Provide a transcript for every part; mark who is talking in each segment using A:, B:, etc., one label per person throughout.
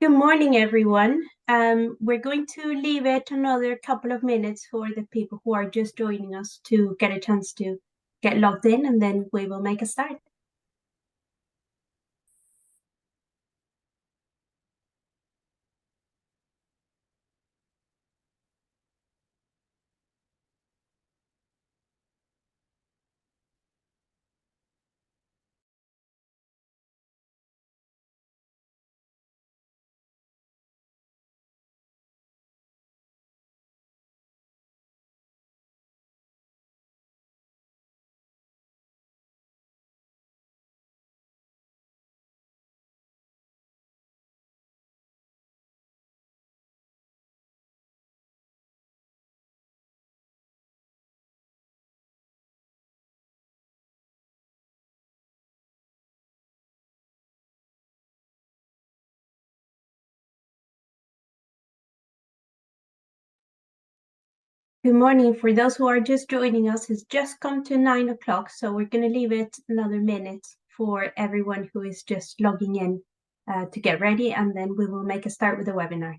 A: Good morning, everyone. We're going to leave it another couple of minutes for the people who are just joining us to get a chance to get logged in, and then we will make a start. Good morning. For those who are just joining us, it's just come to 9 o'clock, so we're going to leave it another minute for everyone who is just logging in to get ready, and then we will make a start with the webinar.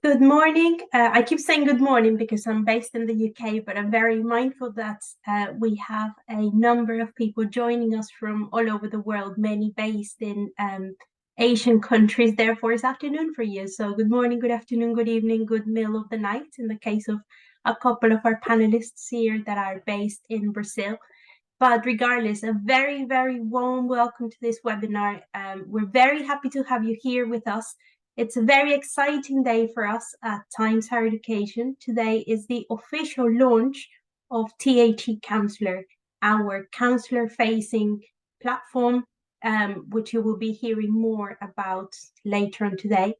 A: Good morning. I keep saying good morning because I'm based in the UK, but I'm very mindful that we have a number of people joining us from all over the world, many based in Asian countries. Therefore, it's afternoon for you. So good morning, good afternoon, good evening, good middle of the night in the case of a couple of our panelists here that are based in Brazil. But regardless, a very, very warm welcome to this webinar. We're very happy to have you here with us. It's a very exciting day for us at Times Higher Education. Today is the official launch of THE Counsellor, our counselor-facing platform, which you will be hearing more about later on today.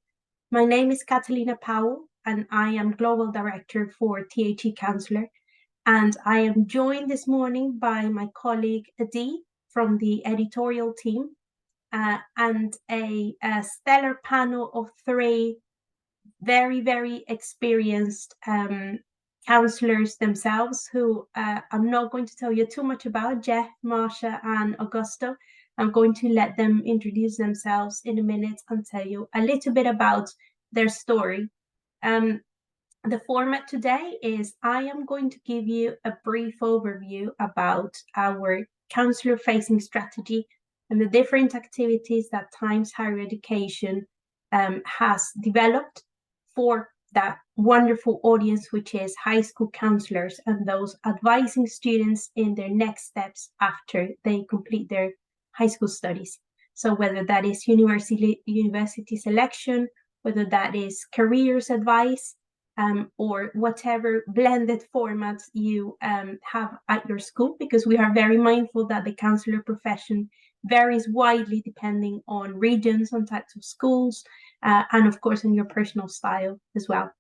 A: My name is Catalina Powell, and I am Global Director for THE Counsellor. And I am joined this morning by my colleague Adi from the editorial team and a stellar panel of three very, very experienced counselors themselves who I'm not going to tell you too much about, Jeff, Marsha, and Augusto. I'm going to let them introduce themselves in a minute and tell you a little bit about their story. The format today is I am going to give you a brief overview about our counselor-facing strategy and the different activities that Times Higher Education has developed for that wonderful audience, which is high school counselors and those advising students in their next steps after they complete their high school studies. So whether that is university selection, whether that is careers advice, or whatever blended formats you have at your school, because we are very mindful that the counselor profession varies widely depending on regions, on types of schools, and of course on your personal style as well.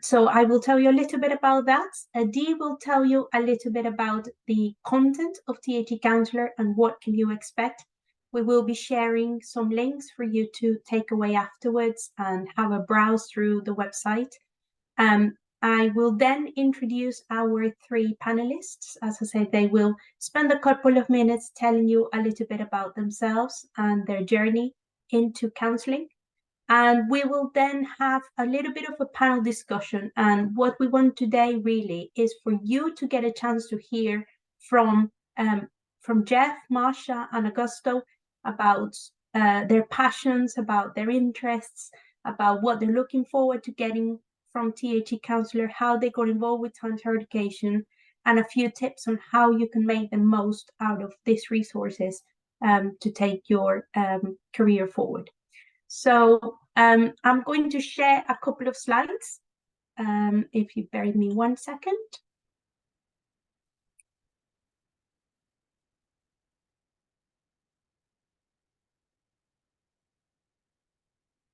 A: So I will tell you a little bit about that. Adi will tell you a little bit about the content of THE Counsellor and what can you expect. We will be sharing some links for you to take away afterwards and have a browse through the website. I will then introduce our three panelists. As I said, they will spend a couple of minutes telling you a little bit about themselves and their journey into counselling. And we will then have a little bit of a panel discussion. And what we want today really is for you to get a chance to hear from Jeff, Marsha, and Augusto about their passions, about their interests, about what they're looking forward to getting from THE Counsellor, how they got involved with Times Higher Education, and a few tips on how you can make the most out of these resources to take your career forward. So I'm going to share a couple of slides. If you bear with me 1 second.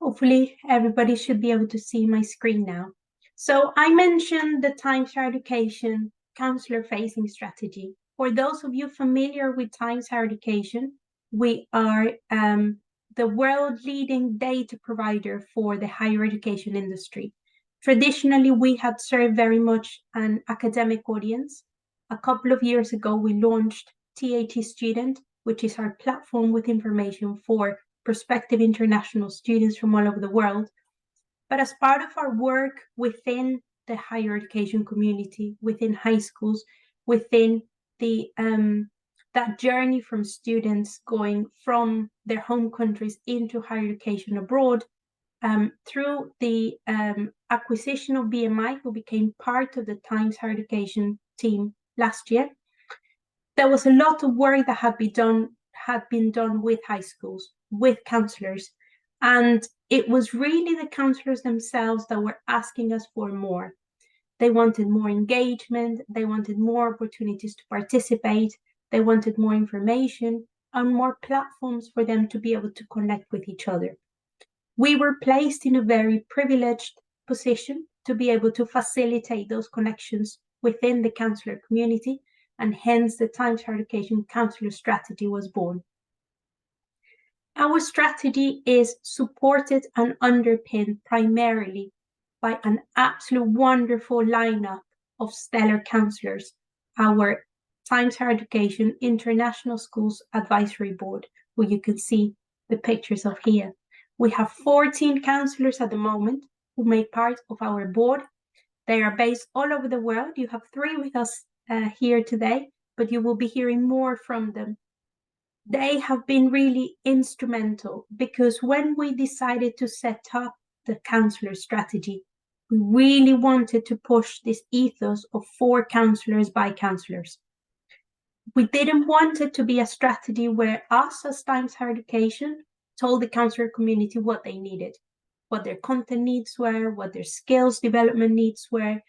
A: Hopefully everybody should be able to see my screen now. So I mentioned the Times Higher Education counselor facing strategy. For those of you familiar with Times Higher Education, we are the world leading data provider for the higher education industry. Traditionally, we had served very much an academic audience. A couple of years ago, we launched THE Student, which is our platform with information for prospective international students from all over the world. But as part of our work within the higher education community, within high schools, within the that journey from students going from their home countries into higher education abroad, through the acquisition of BMI, who became part of the Times Higher Education team last year, there was a lot of work that had been done with high schools, with counsellors, and it was really the counsellors themselves that were asking us for more. They wanted more engagement, they wanted more opportunities to participate, they wanted more information and more platforms for them to be able to connect with each other. We were placed in a very privileged position to be able to facilitate those connections within the counsellor community, and hence the Times Higher Education Counsellor Strategy was born. Our strategy is supported and underpinned primarily by an absolute wonderful lineup of stellar counsellors, our Times Higher Education International Schools Advisory Board, who you can see the pictures of here. We have 14 counsellors at the moment who make part of our board. They are based all over the world. You have 3 with us here today, but you will be hearing more from them. They have been really instrumental because when we decided to set up the counsellor strategy, we really wanted to push this ethos of for counsellors by counsellors. We didn't want it to be a strategy where us as Times Higher Education told the counsellor community what they needed, what their content needs were, what their skills development needs were,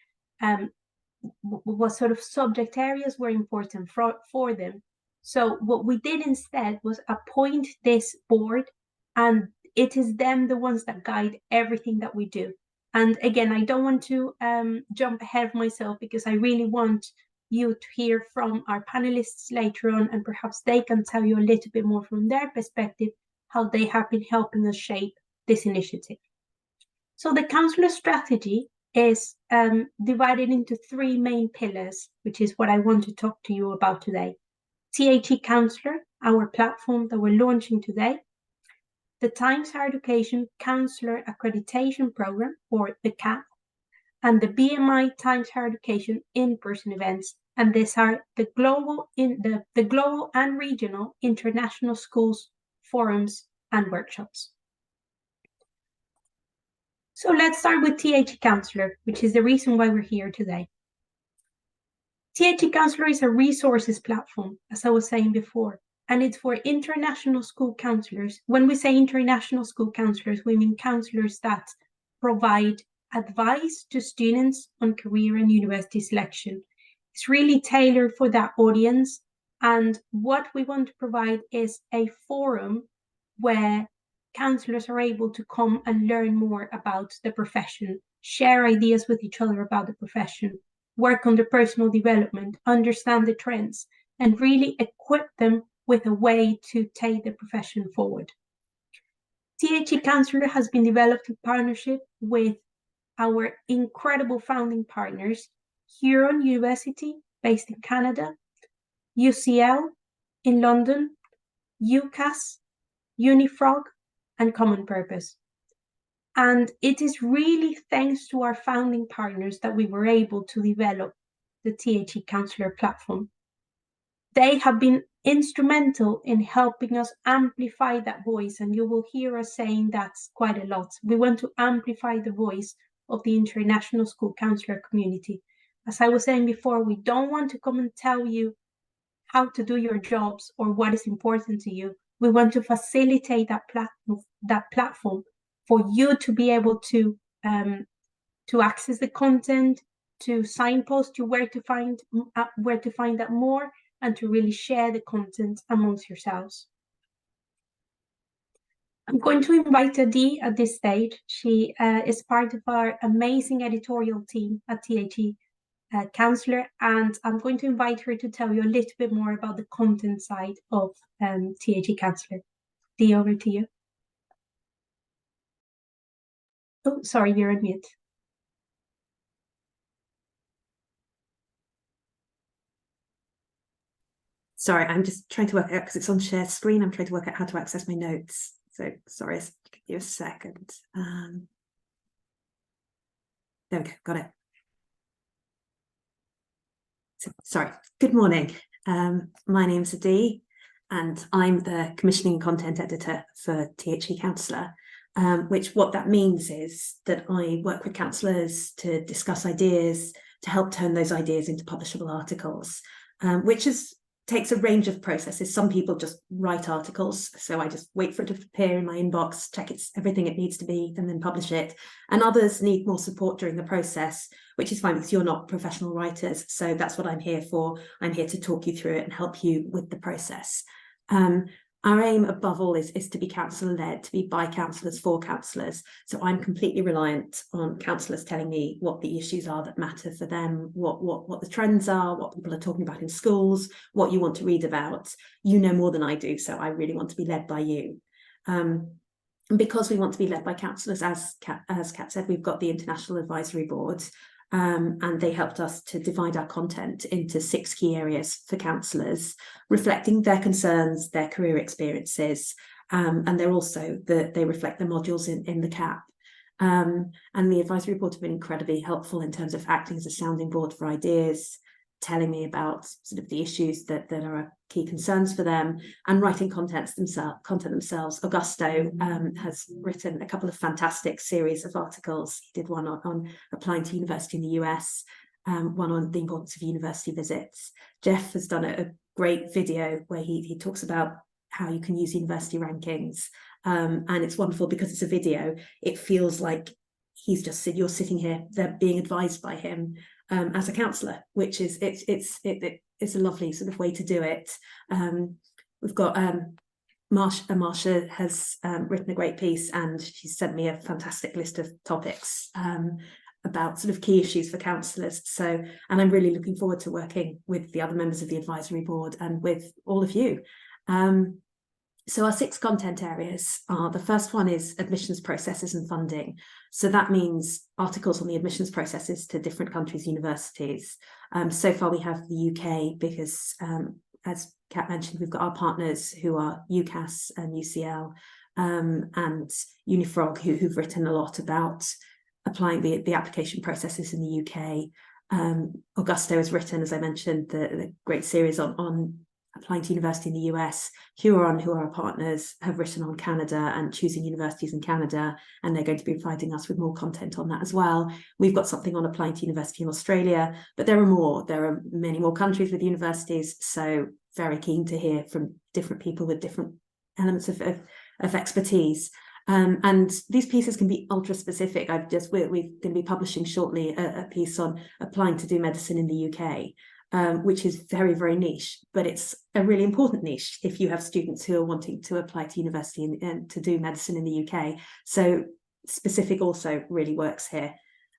A: what sort of subject areas were important for them. So what we did instead was appoint this board, and it is them the ones that guide everything that we do. And again, I don't want to jump ahead of myself because I really want you to hear from our panelists later on, and perhaps they can tell you a little bit more from their perspective how they have been helping us shape this initiative. So the counsellor strategy is divided into 3 main pillars, which is what I want to talk to you about today. THE Counsellor, our platform that we're launching today, the Times Higher Education Counsellor Accreditation Program, or the CAP, and the BMI Times Higher Education in-person events. And these are the global and regional international schools, forums, and workshops. So let's start with THE Counsellor, which is the reason why we're here today. THE Counsellor is a resources platform, as I was saying before, and it's for international school counsellors. When we say international school counsellors, we mean counsellors that provide advice to students on career and university selection. It's really tailored for that audience, and what we want to provide is a forum where counsellors are able to come and learn more about the profession, share ideas with each other about the profession, work on their personal development, understand the trends, and really equip them with a way to take the profession forward. THE Counsellor has been developed in partnership with our incredible founding partners, Huron University, based in Canada, UCL in London, UCAS, Unifrog, and Common Purpose. And it is really thanks to our founding partners that we were able to develop the THE Counsellor platform. They have been instrumental in helping us amplify that voice. And you will hear us saying that quite a lot. We want to amplify the voice of the international school counselor community. As I was saying before, we don't want to come and tell you how to do your jobs or what is important to you. We want to facilitate that platform for you to be able to access the content, to signpost you where to find that more, and to really share the content amongst yourselves. I'm going to invite Adi at this stage. She is part of our amazing editorial team at THE Counsellor, and I'm going to invite her to tell you a little bit more about the content side of THE Counsellor. Adi, over to you. Oh, sorry, you're on mute.
B: Sorry, I'm just trying to work out, because it's on shared screen, I'm trying to work out how to access my notes. So sorry, give you a second. There we go, got it. So, sorry, good morning. My name's Adi, and I'm the commissioning and content editor for THE Counsellor, what that means is that I work with counsellors to discuss ideas, to help turn those ideas into publishable articles, takes a range of processes. Some people just write articles, so I just wait for it to appear in my inbox, check it's everything it needs to be, and then publish it. And others need more support during the process, which is fine because you're not professional writers. So that's what I'm here for. I'm here to talk you through it and help you with the process. Our aim above all is to be counsellor-led, to be by counsellors for counsellors. So I'm completely reliant on counsellors telling me what the issues are that matter for them, what the trends are, what people are talking about in schools, what you want to read about. You know more than I do, so I really want to be led by you. And because we want to be led by counsellors, as Kat said, we've got the International Advisory Board, and they helped us to divide our content into 6 key areas for counsellors, reflecting their concerns, their career experiences, and they're also they reflect the modules in the CAP. And the advisory board have been incredibly helpful in terms of acting as a sounding board for ideas, telling me about sort of the issues that are key concerns for them, and writing content themselves. Augusto has written a couple of fantastic series of articles. He did one on applying to university in the US, one on the importance of university visits. Jeff has done a great video where he talks about how you can use university rankings, and it's wonderful because it's a video. It feels like you're sitting here, they're being advised by him as a counsellor, which is it's a lovely sort of way to do it. We've got Marsha has written a great piece, and she's sent me a fantastic list of topics about sort of key issues for counsellors. So, and I'm really looking forward to working with the other members of the advisory board and with all of you. So our 6 content areas are, the first one is admissions processes and funding. So that means articles on the admissions processes to different countries' universities. So far we have the UK because, as Kat mentioned, we've got our partners who are UCAS and UCL and Unifrog, who've written a lot about applying the application processes in the UK. Augusto has written, as I mentioned, the great series on applying to university in the US. Huron, who are our partners, have written on Canada and choosing universities in Canada, and they're going to be providing us with more content on that as well. We've got something on applying to university in Australia, but there are more. There are many more countries with universities, so very keen to hear from different people with different elements of expertise. And these pieces can be ultra specific. We're going to be publishing shortly a piece on applying to do medicine in the UK. Which is very, very niche, but it's a really important niche if you have students who are wanting to apply to university and to do medicine in the UK. So specific also really works here.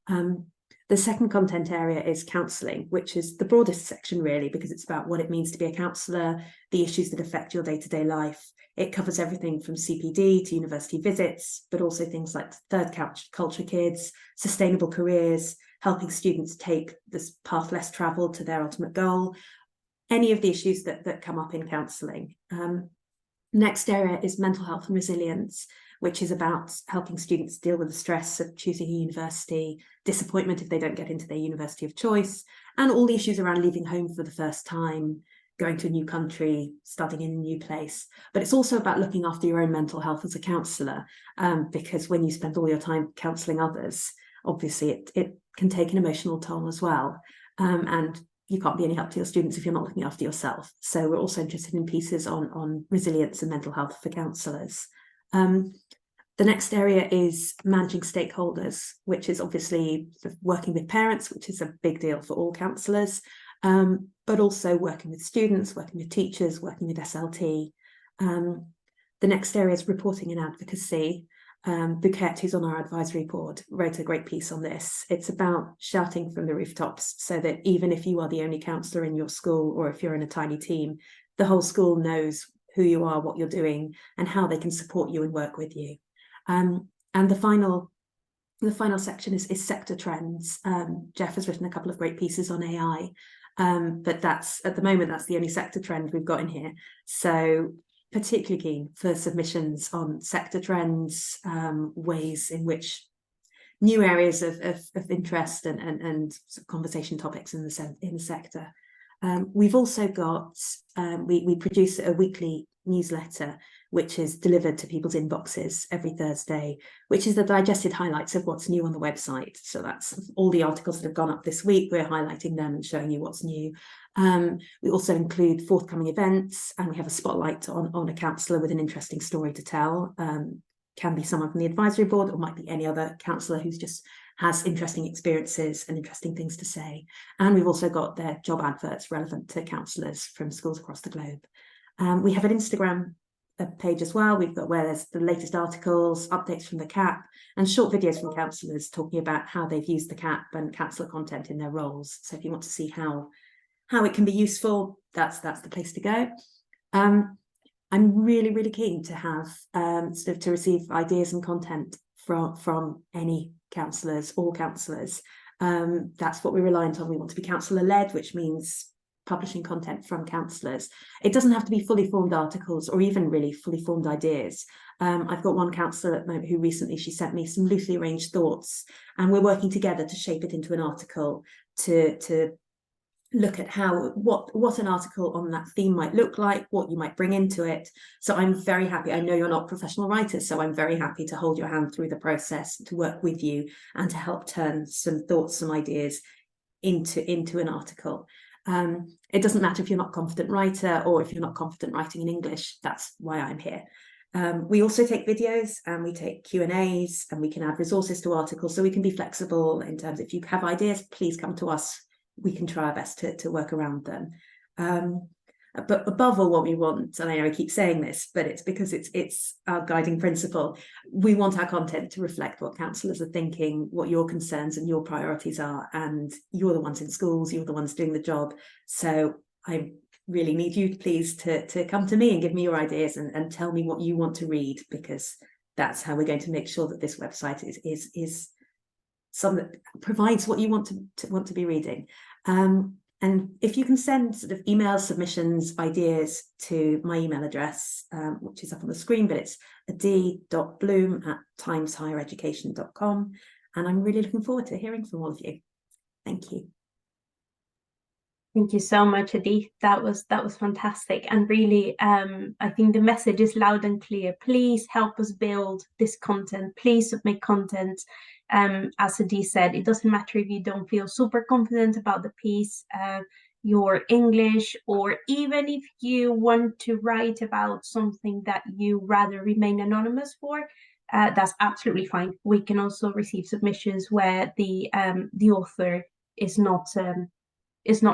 B: The second content area is counselling, which is the broadest section really, because it's about what it means to be a counsellor, the issues that affect your day-to-day life. It covers everything from CPD to university visits, but also things like third culture kids, sustainable careers, helping students take this path less travelled to their ultimate goal, any of the issues that come up in counselling. Next area is mental health and resilience, which is about helping students deal with the stress of choosing a university, disappointment if they don't get into their university of choice, and all the issues around leaving home for the first time, going to a new country, studying in a new place. But it's also about looking after your own mental health as a counsellor, because when you spend all your time counselling others, obviously it can take an emotional toll as well. And you can't be any help to your students if you're not looking after yourself. So we're also interested in pieces on resilience and mental health for counsellors. The next area is managing stakeholders, which is obviously working with parents, which is a big deal for all counsellors, but also working with students, working with teachers, working with SLT. The next area is reporting and advocacy. Bouquet, who's on our advisory board, wrote a great piece on this. It's about shouting from the rooftops so that even if you are the only counsellor in your school, or if you're in a tiny team, the whole school knows who you are, what you're doing, and how they can support you and work with you. And the final section is sector trends. Jeff has written a couple of great pieces on AI, but that's, at the moment, that's the only sector trend we've got in here. So particularly keen for submissions on sector trends, ways in which new areas of interest and sort of conversation topics in the sector. We've also got, we produce a weekly newsletter which is delivered to people's inboxes every Thursday, which is the digested highlights of what's new on the website. So that's all the articles that have gone up this week. We're highlighting them and showing you what's new. We also include forthcoming events, and we have a spotlight on a counsellor with an interesting story to tell. Can be someone from the advisory board, or might be any other counsellor who's just has interesting experiences and interesting things to say. And we've also got their job adverts relevant to counsellors from schools across the globe. We have an Instagram page as well. We've got where there's the latest articles, updates from the CAP, and short videos from counsellors talking about how they've used the CAP and counsellor content in their roles. So if you want to see how it can be useful, that's the place to go. I'm really keen to have sort of to receive ideas and content from any counsellors, all counsellors. That's what we're reliant on. We want to be counsellor-led, which means publishing content from counsellors. It doesn't have to be fully formed articles or even really fully formed ideas. I've got one counsellor at the moment who recently, she sent me some loosely arranged thoughts, and we're working together to shape it into an article to look at what an article on that theme might look like, what you might bring into it. So I'm very happy. I know you're not professional writers, so I'm very happy to hold your hand through the process, to work with you and to help turn some thoughts, some ideas into an article. It doesn't matter if you're not a confident writer or if you're not confident writing in English. That's why I'm here. We also take videos, and we take Q&As, and we can add resources to articles, so we can be flexible in terms of, if you have ideas, please come to us. We can try our best to work around them. But above all, what we want, and I know I keep saying this, but it's because it's our guiding principle, we want our content to reflect what counsellors are thinking, what your concerns and your priorities are, and you're the ones in schools, you're the ones doing the job. So I really need you, please, to come to me and give me your ideas and tell me what you want to read, because that's how we're going to make sure that this website is something that provides what you want to be reading. And if you can send sort of email submissions, ideas to my email address, which is up on the screen, but it's adi.bloom@timeshighereducation.com. And I'm really looking forward to hearing from all of you. Thank you.
A: Thank you so much, Adi. That was fantastic. And really, I think the message is loud and clear. Please help us build this content. Please submit content. As Adi said, it doesn't matter if you don't feel super confident about the piece, your English, or even if you want to write about something that you rather remain anonymous for, that's absolutely fine. We can also receive submissions where the author is not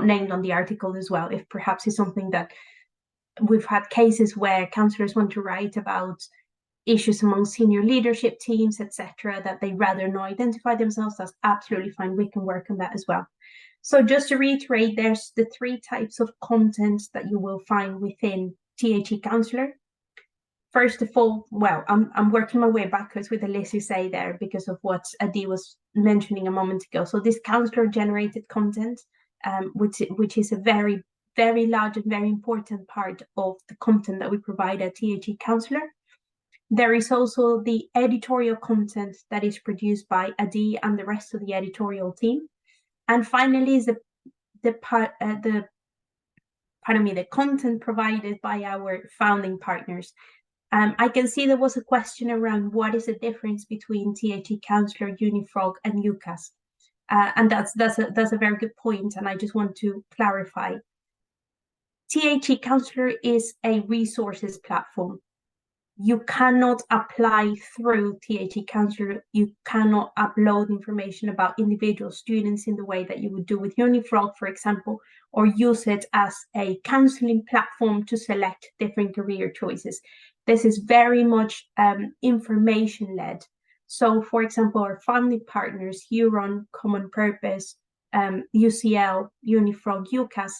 A: named on the article as well. If perhaps it's something that we've had cases where counsellors want to write about issues among senior leadership teams, etc., that they rather not identify themselves, that's absolutely fine. We can work on that as well. So just to reiterate, there's the 3 types of content that you will find within THE Counsellor. First of all, well, I'm working my way backwards with the list you say there because of what Adi was mentioning a moment ago. So this counsellor generated content, which is a very, very large and very important part of the content that we provide at THE Counsellor. There is also the editorial content that is produced by Adi and the rest of the editorial team. And finally is the the content provided by our founding partners. I can see there was a question around what is the difference between THE Counsellor, Unifrog, and UCAS. And that's a very good point, and I just want to clarify. THE Counsellor is a resources platform. You cannot apply through THE Counsellor. You cannot upload information about individual students in the way that you would do with Unifrog, for example, or use it as a counseling platform to select different career choices. This is very much information-led. So, for example, our founding partners, Huron, Common Purpose, UCL, Unifrog, UCAS,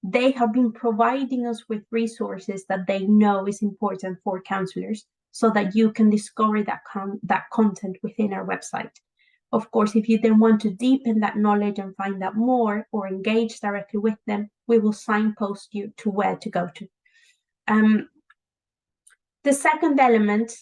A: they have been providing us with resources that they know is important for counselors so that you can discover that content within our website. Of course, if you then want to deepen that knowledge and find out more or engage directly with them, we will signpost you to where to go to. The second element,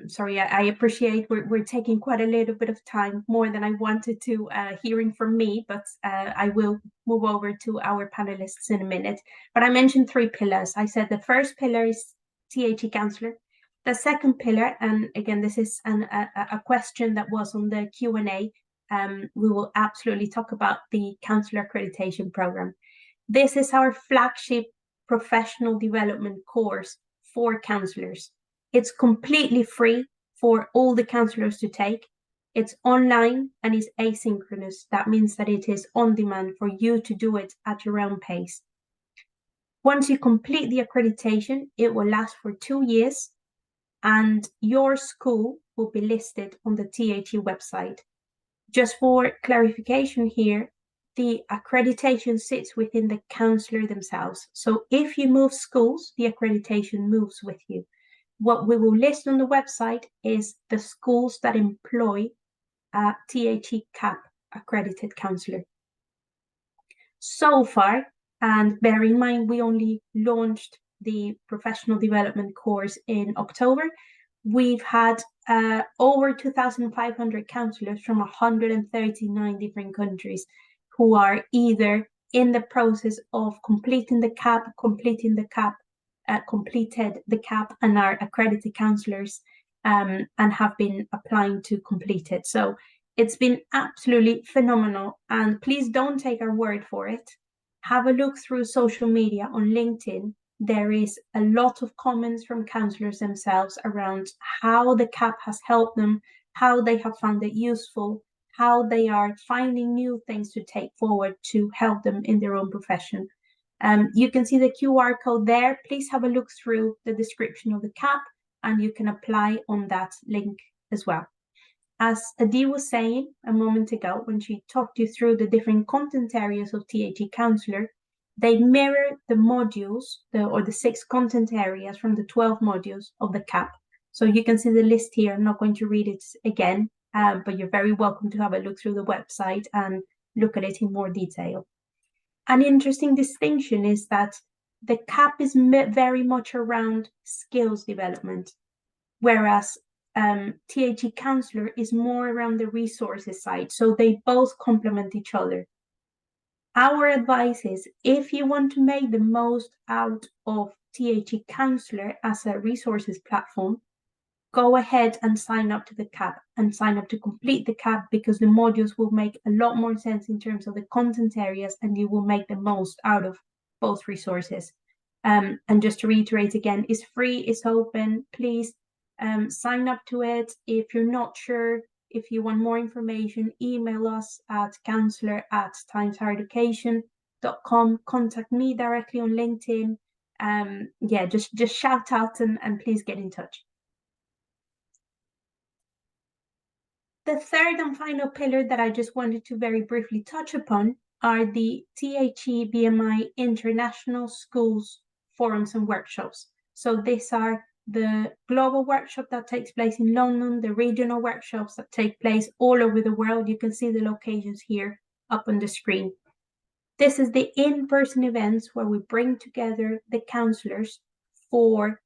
A: sorry, I appreciate we're taking quite a little bit of time, more than I wanted to, hearing from me, but I will move over to our panelists in a minute. But I mentioned 3 pillars. I said the first pillar is THE Counsellor. The second pillar, and again, this is a question that was on the Q&A, we will absolutely talk about the Counsellor Accreditation Program. This is our flagship professional development course for counselors. It's completely free for all the counselors to take. It's online and is asynchronous. That means that it is on demand for you to do it at your own pace. Once you complete the accreditation, it will last for 2 years, and your school will be listed on the THE website. Just for clarification here, the accreditation sits within the counsellor themselves. So if you move schools, the accreditation moves with you. What we will list on the website is the schools that employ a THE CAP accredited counsellor. So far, and bear in mind, we only launched the professional development course in October, we've had over 2,500 counsellors from 139 different countries who are either in the process of completing the CAP, completed the CAP and are accredited counsellors, and have been applying to complete it. So it's been absolutely phenomenal. And please don't take our word for it. Have a look through social media on LinkedIn. There is a lot of comments from counsellors themselves around how the CAP has helped them, how they have found it useful, how they are finding new things to take forward to help them in their own profession. You can see the QR code there. Please have a look through the description of the CAP and you can apply on that link as well. As Adi was saying a moment ago when she talked you through the different content areas of THE Counsellor, they mirror the modules, or the 6 content areas from the 12 modules of the CAP. So you can see the list here. I'm not going to read it again, but you're very welcome to have a look through the website and look at it in more detail. An interesting distinction is that the CAP is very much around skills development, whereas THE Counsellor is more around the resources side. So they both complement each other. Our advice is, if you want to make the most out of THE Counsellor as a resources platform, go ahead and sign up to the CAP and sign up to complete the CAP, because the modules will make a lot more sense in terms of the content areas and you will make the most out of both resources. And just to reiterate again, it's free, it's open. Please sign up to it. If you're not sure, if you want more information, email us at counsellor@timeshighereducation.com. Contact me directly on LinkedIn. Yeah, just shout out and please get in touch. The third and final pillar that I just wanted to very briefly touch upon are the THE BMI International Schools Forums and Workshops. So these are the global workshop that takes place in London, the regional workshops that take place all over the world. You can see the locations here up on the screen. This is the in-person events where we bring together the counsellors for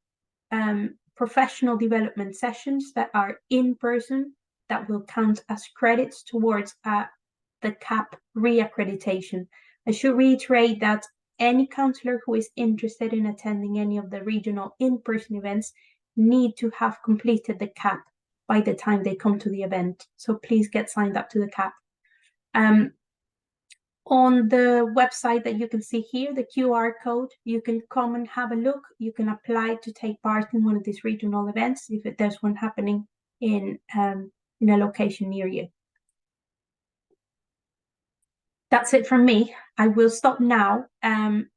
A: professional development sessions that are in person, that will count as credits towards the CAP reaccreditation. I should reiterate that any counsellor who is interested in attending any of the regional in-person events need to have completed the CAP by the time they come to the event. So please get signed up to the CAP. On the website that you can see here, the QR code, you can come and have a look. You can apply to take part in one of these regional events if there's one happening in a location near you. That's it from me. I will stop now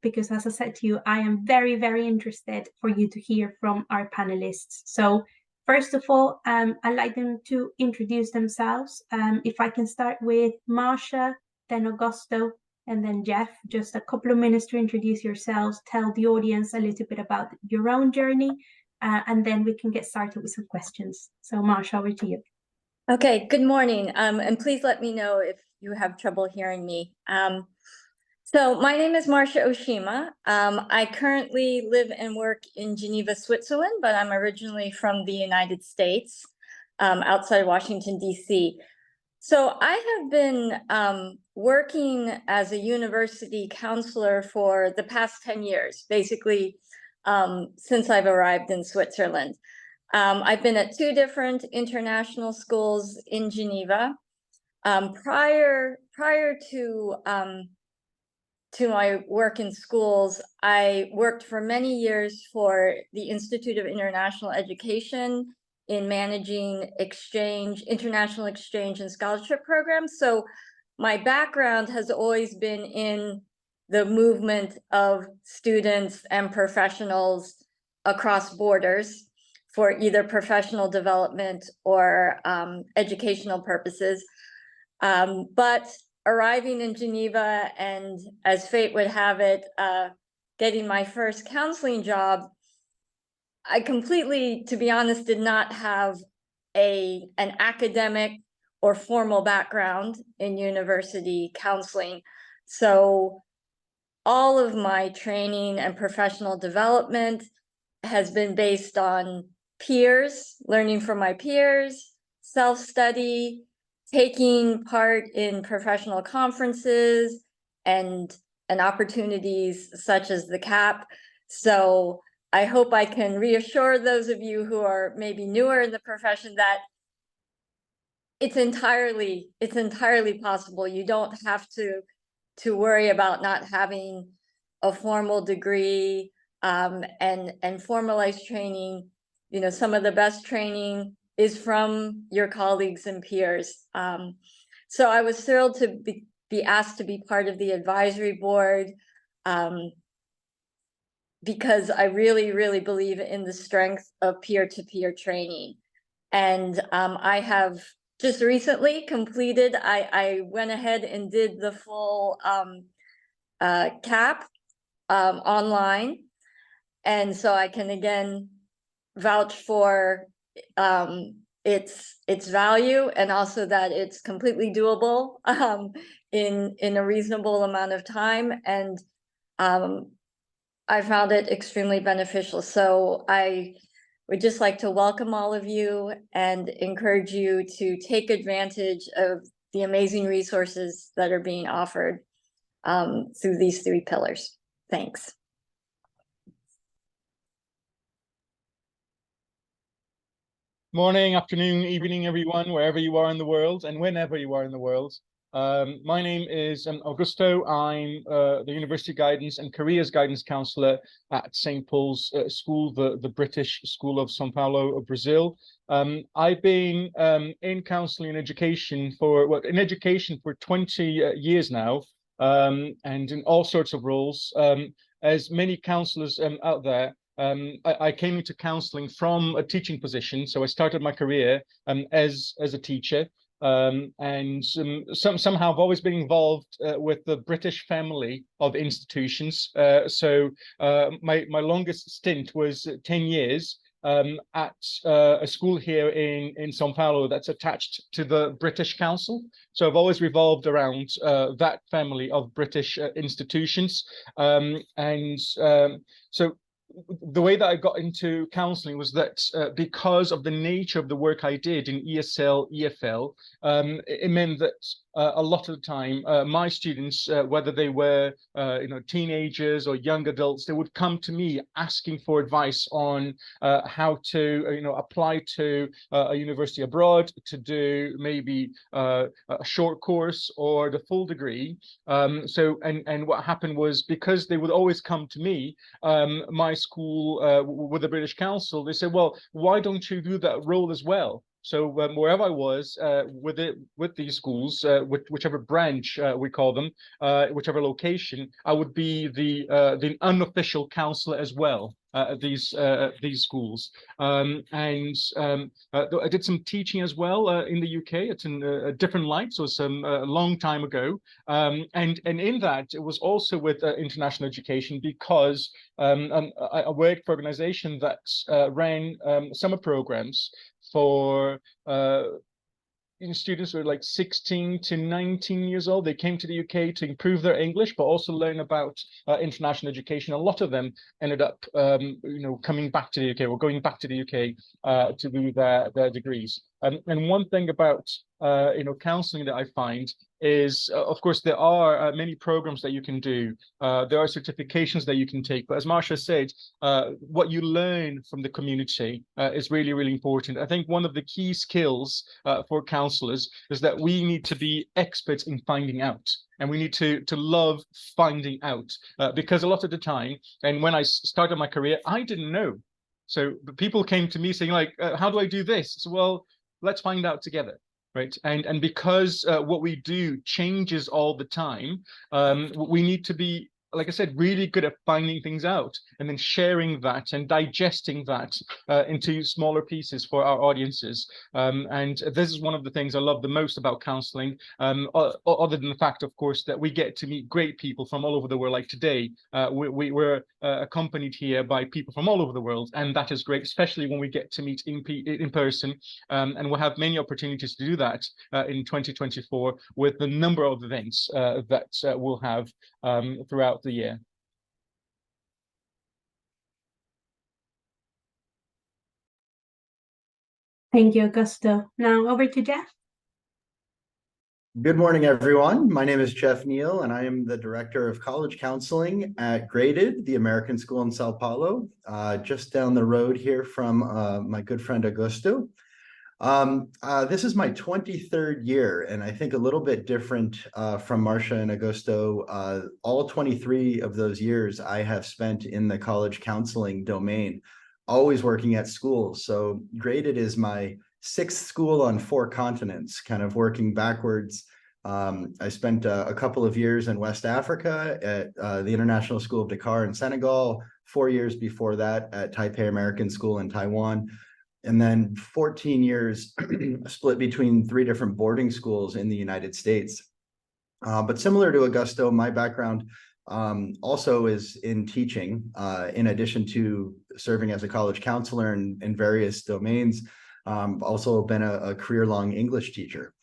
A: because, as I said to you, I am very, very interested for you to hear from our panelists. So first of all, I'd like them to introduce themselves. If I can start with Marsha, then Augusto, and then Jeff. Just a couple of minutes to introduce yourselves, tell the audience a little bit about your own journey, and then we can get started with some questions. So Marsha, over to you.
C: Okay, good morning, and please let me know if you have trouble hearing me. So my name is Marsha Oshima. I currently live and work in Geneva, Switzerland, but I'm originally from the United States, outside Washington, D.C. So I have been working as a university counselor for the past 10 years, basically since I've arrived in Switzerland. I've been at 2 different international schools in Geneva. Prior to my work in schools, I worked for many years for the Institute of International Education in managing international exchange and scholarship programs. So my background has always been in the movement of students and professionals across borders for either professional development or educational purposes. But arriving in Geneva and, as fate would have it, getting my first counseling job, I completely, to be honest, did not have an academic or formal background in university counseling. So all of my training and professional development has been based on peers, learning from my peers, self-study, taking part in professional conferences and opportunities such as the CAP. So I hope I can reassure those of you who are maybe newer in the profession that it's entirely possible. You don't have to worry about not having a formal degree and formalized training. You know, some of the best training is from your colleagues and peers. So I was thrilled to be asked to be part of the advisory board because I really, really believe in the strength of peer-to-peer training. And I have just recently completed, I went ahead and did the full CAP online. And so I can again vouch for its value and also that it's completely doable in a reasonable amount of time. And I found it extremely beneficial. So I would just like to welcome all of you and encourage you to take advantage of the amazing resources that are being offered through these 3 pillars. Thanks.
D: Morning, afternoon, evening, everyone, wherever you are in the world and whenever you are in the world. My name is Augusto. I'm the University Guidance and Careers Guidance Counsellor at St. Paul's School, the British School of São Paulo, Brazil. I've been in counselling and education for 20 years now, and in all sorts of roles. As many counsellors out there, I came into counselling from a teaching position. So I started my career as a teacher. And somehow I've always been involved with the British family of institutions. So my longest stint was 10 years at a school here in São Paulo that's attached to the British Council. So I've always revolved around that family of British institutions. So the way that I got into counselling was that because of the nature of the work I did in ESL, EFL, it meant that a lot of the time, my students, whether they were teenagers or young adults, they would come to me asking for advice on how to apply to a university abroad, to do maybe a short course or the full degree. And what happened was, because they would always come to me, my school with the British Council, they said, well, why don't you do that role as well? So wherever I was with these schools, whichever branch we call them, whichever location, I would be the unofficial counsellor as well at these schools. I did some teaching as well in the UK. It's in a different light, so some a long time ago. And in that, it was also with international education, because I worked for an organization that ran summer programs for students who are like 16 to 19 years old. They came to the UK to improve their English, but also learn about international education. A lot of them ended up, coming back to the UK or going back to the UK to do their degrees. And one thing about counselling that I find is, of course, there are many programs that you can do. There are certifications that you can take. But as Marsha said, what you learn from the community is really, really important. I think one of the key skills for counsellors is that we need to be experts in finding out. And we need to love finding out, because a lot of the time, and when I started my career, I didn't know. So people came to me saying, like, how do I do this? So, well, let's find out together. Right. And because what we do changes all the time, we need to be, like I said, really good at finding things out and then sharing that and digesting that into smaller pieces for our audiences. And this is one of the things I love the most about counselling, other than the fact, of course, that we get to meet great people from all over the world. Like today, we're accompanied here by people from all over the world, and that is great, especially when we get to meet in person. And we'll have many opportunities to do that in 2024 with the number of events that we'll have throughout the year.
A: Thank you, Augusto. Now over to Jeff.
E: Good morning, everyone. My name is Jeff Neal, and I am the Director of College Counseling at Graded, the American School in Sao Paulo, just down the road here from my good friend Augusto. This is my 23rd year, and I think a little bit different from Marsha and Augusto. All 23 of those years I have spent in the college counseling domain, always working at schools. So Graded is my 6th school on 4 continents, kind of working backwards. I spent a couple of years in West Africa at the International School of Dakar in Senegal, 4 years before that at Taipei American School in Taiwan. And then 14 years split between 3 different boarding schools in the United States. But similar to Augusto, my background also is in teaching, in addition to serving as a college counselor in various domains. Also been a career-long English teacher.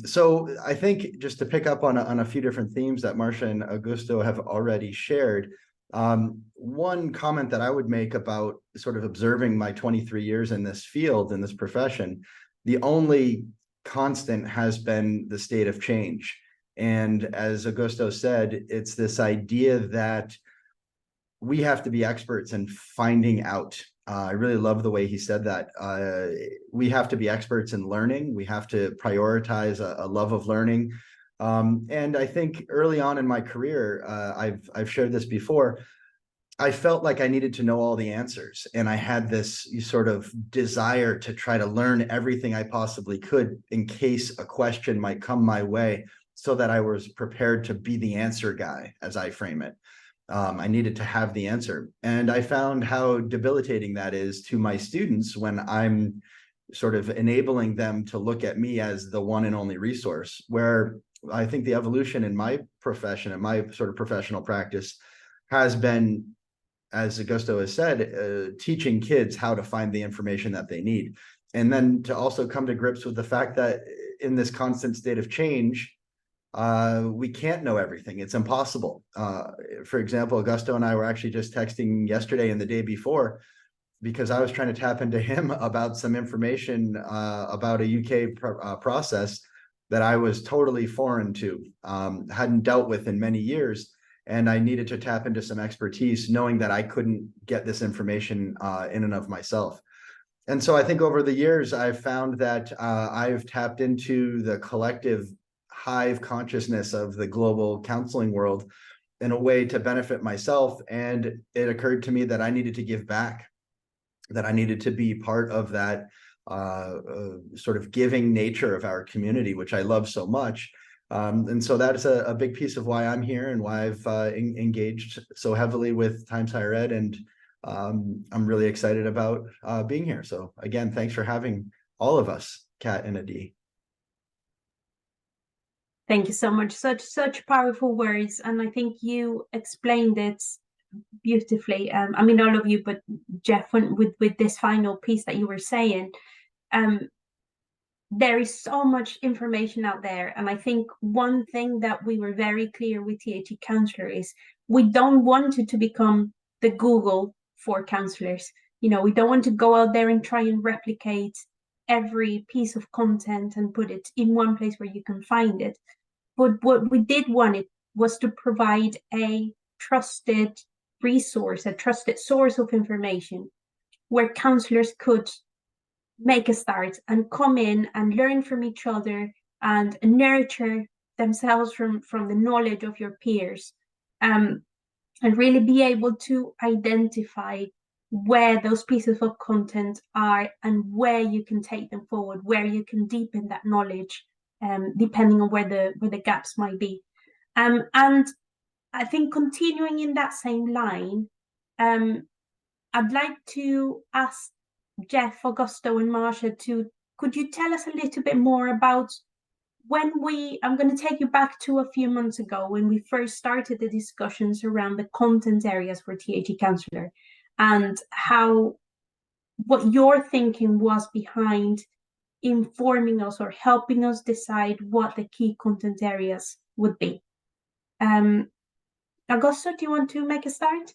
E: So I think, just to pick up on a few different themes that Marsha and Augusto have already shared, one comment that I would make about sort of observing my 23 years in this field, in this profession, the only constant has been the state of change. And as Augusto said, it's this idea that we have to be experts in finding out. I really love the way he said that. We have to be experts in learning. We have to prioritize a love of learning. And I think early on in my career, I've shared this before, I felt like I needed to know all the answers. And I had this sort of desire to try to learn everything I possibly could in case a question might come my way, so that I was prepared to be the answer guy, as I frame it. I needed to have the answer. And I found how debilitating that is to my students when I'm sort of enabling them to look at me as the one and only resource, where I think the evolution in my profession and my sort of professional practice has been, as Augusto has said, teaching kids how to find the information that they need. And then to also come to grips with the fact that in this constant state of change, we can't know everything. It's impossible. For example, Augusto and I were actually just texting yesterday and the day before because I was trying to tap into him about some information about a UK process that I was totally foreign to, hadn't dealt with in many years. And I needed to tap into some expertise, knowing that I couldn't get this information in and of myself. And so I think over the years, I've found that I've tapped into the collective hive consciousness of the global counseling world in a way to benefit myself. And it occurred to me that I needed to give back, that I needed to be part of that sort of giving nature of our community, which I love so much. And so that's a big piece of why I'm here and why I've engaged so heavily with Times Higher Ed. And I'm really excited about being here. So again, thanks for having all of us, Kat and Adi.
A: Thank you so much. Such powerful words. And I think you explained it beautifully. I mean, all of you, but Jeff, with this final piece that you were saying, there is so much information out there. And I think one thing that we were very clear with THE Counselor is we don't want it to become the Google for counselors. You know, we don't want to go out there and try and replicate every piece of content and put it in one place where you can find it. But what we did want it was to provide a trusted resource, a trusted source of information where counselors could make a start and come in and learn from each other and nurture themselves from the knowledge of your peers, and really be able to identify where those pieces of content are and where you can take them forward, where you can deepen that knowledge, depending on where the gaps might be. And I think continuing in that same line, I'd like to ask Jeff, Augusto, and Marcia could you tell us a little bit more about I'm going to take you back to a few months ago when we first started the discussions around the content areas for THE Counselor, and what your thinking was behind informing us or helping us decide what the key content areas would be. Augusto, do you want to make a start?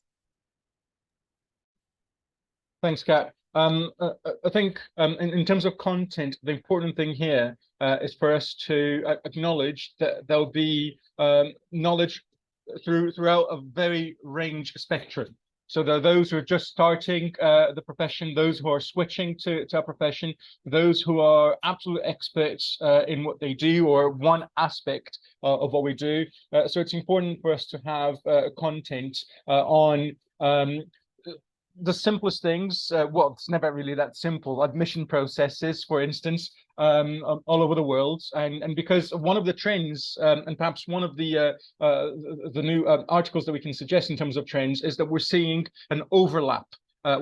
D: Thanks, Kat. I think in terms of content, the important thing here is for us to acknowledge that there'll be knowledge throughout a very range spectrum. So there are those who are just starting the profession, those who are switching to our profession, those who are absolute experts in what they do or one aspect of what we do. So it's important for us to have content on the simplest things. Well, it's never really that simple. Admission processes, for instance, all over the world, and because one of the trends, and perhaps one of the new articles that we can suggest in terms of trends, is that we're seeing an overlap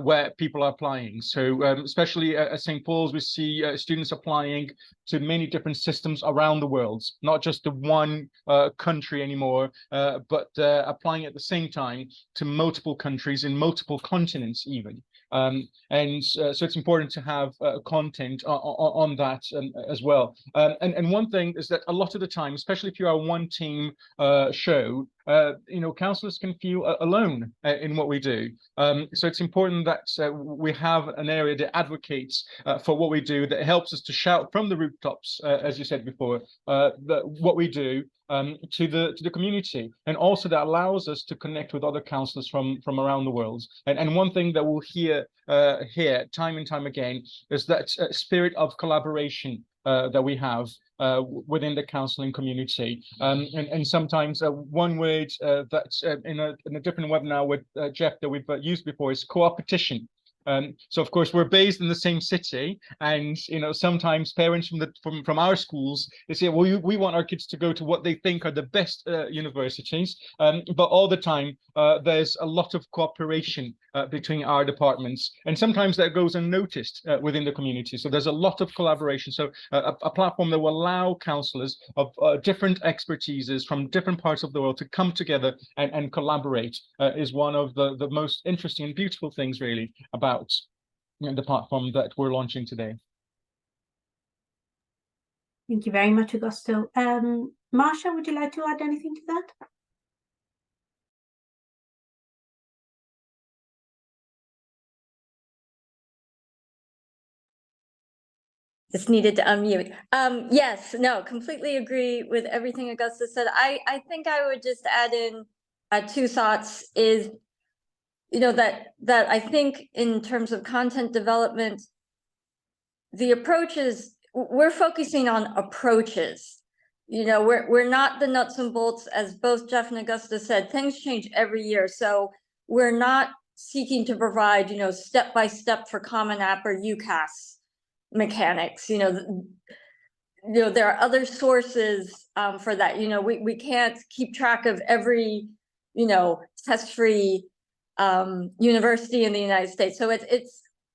D: where people are applying. So especially at St. Paul's, we see students applying to many different systems around the world, not just the one country anymore, but applying at the same time to multiple countries in multiple continents even. So it's important to have content on that as well. And one thing is that a lot of the time, especially if you're a one-team show, counselors can feel alone in what we do. So it's important that we have an area that advocates for what we do, that helps us to shout from the rooftops, as you said before, what we do to the community, and also that allows us to connect with other counselors from around the world. And one thing that we'll hear here time and time again is that spirit of collaboration that we have within the counseling community. And sometimes one word that's in a different webinar with Jeff that we've used before is co-opetition. So of course we're based in the same city, and sometimes parents from our schools, they say, well, we want our kids to go to what they think are the best universities, but all the time there's a lot of cooperation between our departments, and sometimes that goes unnoticed within the community. So there's a lot of collaboration. So a platform that will allow counselors of different expertises from different parts of the world to come together and collaborate is one of the most interesting and beautiful things really about the platform that we're launching today.
A: Thank you very much, Augusto. Marcia, would you like to add anything to that?
C: Just needed to unmute. Yes, no, completely agree with everything Augusta said. I think I would just add in two thoughts is, that I think in terms of content development, the approaches, we're focusing on approaches. We're not the nuts and bolts, as both Jeff and Augusta said, things change every year. So we're not seeking to provide, step-by-step for Common App or UCAS mechanics. There are other sources for that. We can't keep track of every, test-free university in the United States. So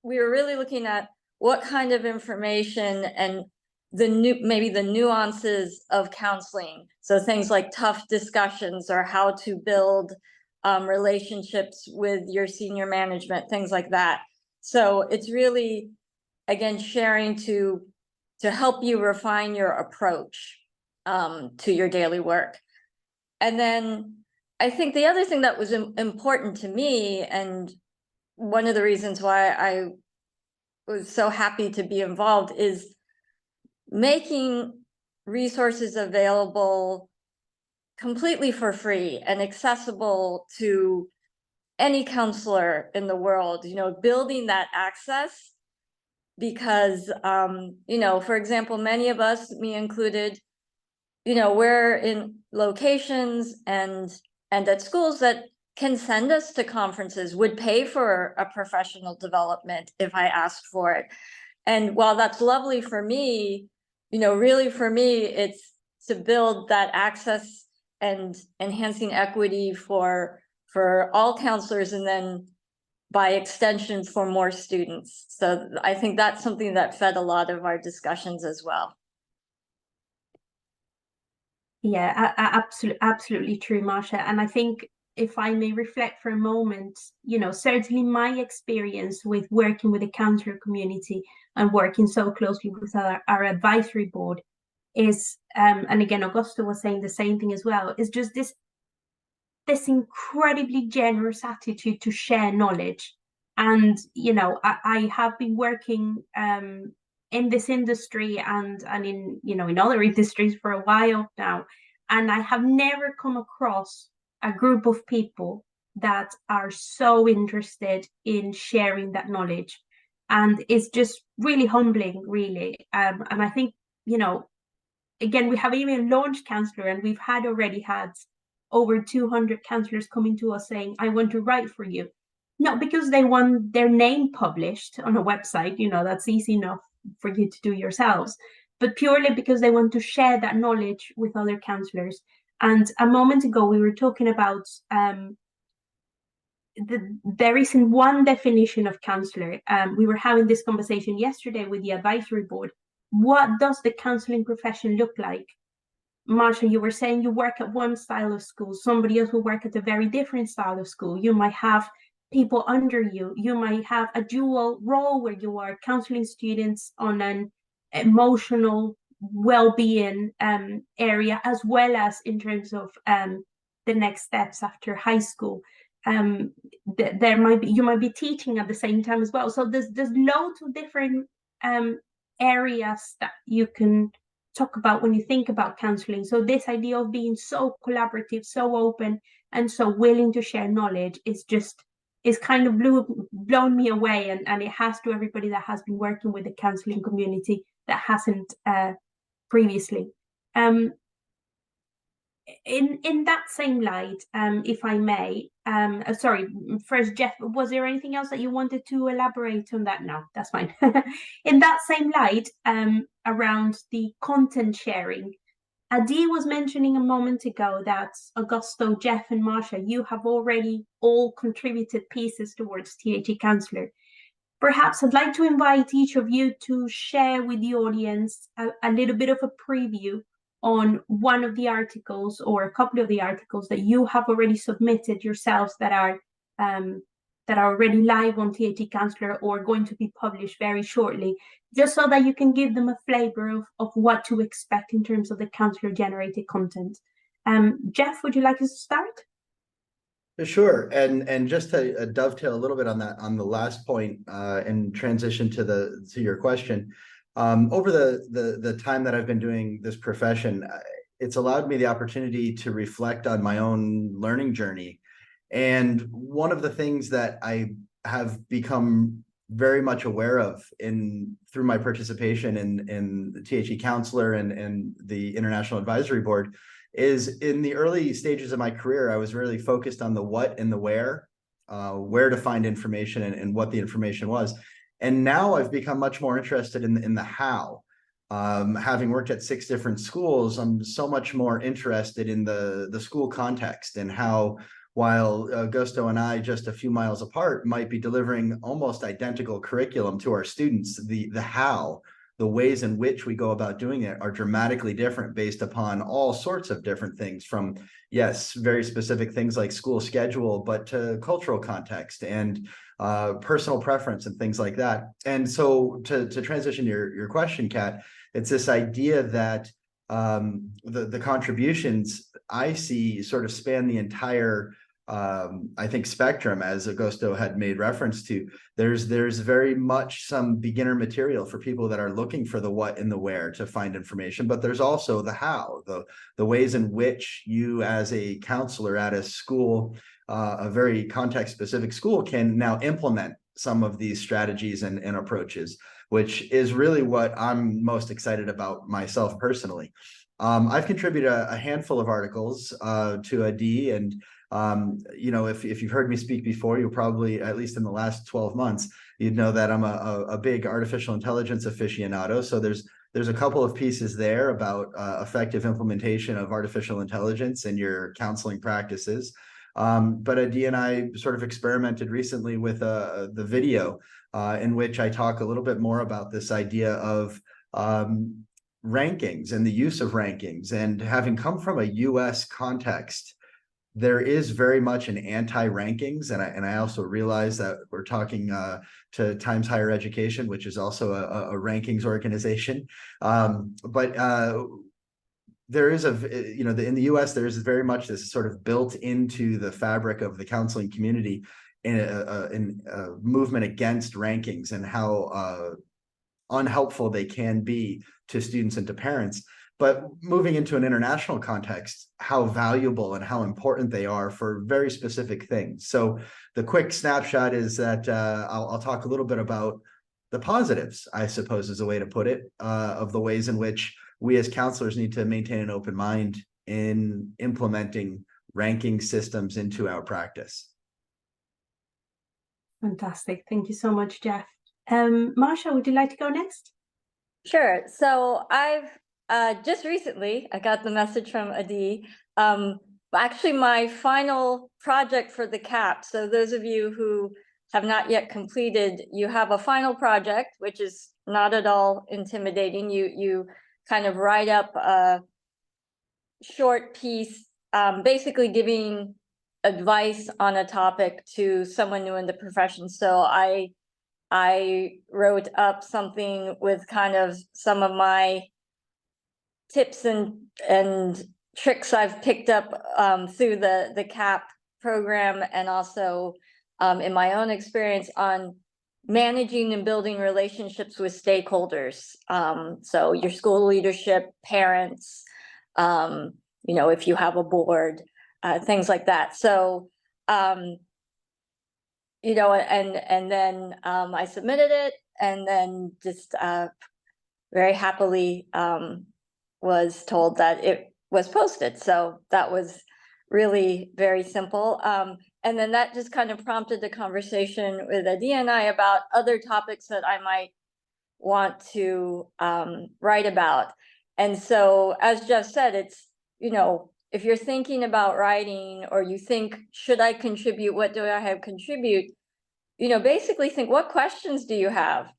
C: we were really looking at what kind of information and maybe the nuances of counseling. So things like tough discussions or how to build relationships with your senior management, things like that. So it's really, again, sharing to help you refine your approach to your daily work. And then I think the other thing that was important to me, and one of the reasons why I was so happy to be involved, is making resources available completely for free and accessible to any counselor in the world, building that access. Because, for example, many of us, me included, we're in locations and at schools that can send us to conferences, would pay for a professional development if I asked for it. And while that's lovely for me, really for me, it's to build that access and enhancing equity for all counselors, and then by extension for more students. So I think that's something that fed a lot of our discussions as well.
A: Yeah, absolutely true, Marcia. And I think if I may reflect for a moment, certainly my experience with working with the counselor community and working so closely with our advisory board is, and again, Augusta was saying the same thing as well, is just this incredibly generous attitude to share knowledge. And, I have been working in this industry and in other industries for a while now, and I have never come across a group of people that are so interested in sharing that knowledge. And it's just really humbling, really. And I think, again, we have even launched Counselor, and we've already had over 200 counselors coming to us saying, I want to write for you. Not because they want their name published on a website, that's easy enough for you to do yourselves, but purely because they want to share that knowledge with other counselors. And a moment ago, we were talking about there isn't one definition of counselor. We were having this conversation yesterday with the advisory board. What does the counseling profession look like? Marcia, you were saying you work at one style of school, somebody else will work at a very different style of school. You might have people under you. You might have a dual role where you are counseling students on an emotional well-being area, as well as in terms of the next steps after high school. You might be teaching at the same time as well. So there's loads of different areas that you can talk about when you think about counseling. So this idea of being so collaborative, so open, and so willing to share knowledge is kind of blown me away, and it has to everybody that has been working with the counseling community that hasn't previously. In that same light, if I may, sorry, first, Jeff, was there anything else that you wanted to elaborate on that? No, that's fine. In that same light, around the content sharing, Adi was mentioning a moment ago that Augusto, Jeff, and Marcia, you have already all contributed pieces towards THE Counselor. Perhaps I'd like to invite each of you to share with the audience a little bit of a preview on one of the articles or a couple of the articles that you have already submitted yourselves that that are already live on THE Counselor or going to be published very shortly, just so that you can give them a flavor of what to expect in terms of the counselor generated content. Jeff, would you like us to start?
E: Sure, and just to dovetail a little bit on that, on the last point, and transition to your question, over the time that I've been doing this profession, it's allowed me the opportunity to reflect on my own learning journey. And one of the things that I have become very much aware of through my participation in the THE Counselor and the International Advisory Board is, in the early stages of my career, I was really focused on the what and the where to find information and what the information was. And now I've become much more interested in the how. Having worked at 6 different schools, I'm so much more interested in the school context and how, while Augusto and I, just a few miles apart, might be delivering almost identical curriculum to our students, the how, the ways in which we go about doing it are dramatically different based upon all sorts of different things, from, yes, very specific things like school schedule, but to cultural context and personal preference and things like that. And so to transition your question, Kat, it's this idea that the contributions I see sort of span the entire I think spectrum, as Augusto had made reference to. There's very much some beginner material for people that are looking for the what and the where to find information, but there's also the how, the ways in which you, as a counselor at a school, a very context specific school, can now implement some of these strategies and approaches, which is really what I'm most excited about myself personally. I've contributed a handful of articles to AD, and if you've heard me speak before, you'll probably, at least in the last 12 months, you'd know that I'm a big artificial intelligence aficionado. So there's a couple of pieces there about effective implementation of artificial intelligence in your counseling practices. But Adi and I sort of experimented recently with the video in which I talk a little bit more about this idea of rankings and the use of rankings. And having come from a US context, there is very much an anti-rankings, and I also realize that we're talking to Times Higher Education, which is also a rankings organization. But there is in the US, there is very much this sort of built into the fabric of the counseling community in a movement against rankings and how unhelpful they can be to students and to parents. But moving into an international context, how valuable and how important they are for very specific things. So the quick snapshot is that I'll talk a little bit about the positives, I suppose is a way to put it, of the ways in which we as counselors need to maintain an open mind in implementing ranking systems into our practice.
A: Fantastic. Thank you so much, Jeff. Marsha, would you like to go next?
C: Sure. So I've just recently, I got the message from Adi. Actually, my final project for the CAP. So those of you who have not yet completed, you have a final project, which is not at all intimidating. You kind of write up a short piece, basically giving advice on a topic to someone new in the profession. So I wrote up something with kind of some of my tips and tricks I've picked up through the CAP program, and also in my own experience on managing and building relationships with stakeholders. So your school leadership, parents, if you have a board, things like that. So, and then I submitted it, and then just very happily was told that it was posted. So that was really very simple. And then that just kind of prompted the conversation with Adi and I about other topics that I might want to write about. And so, as Jeff said, it's, if you're thinking about writing, or you think, should I contribute? What do I have contribute? Basically think, what questions do you have?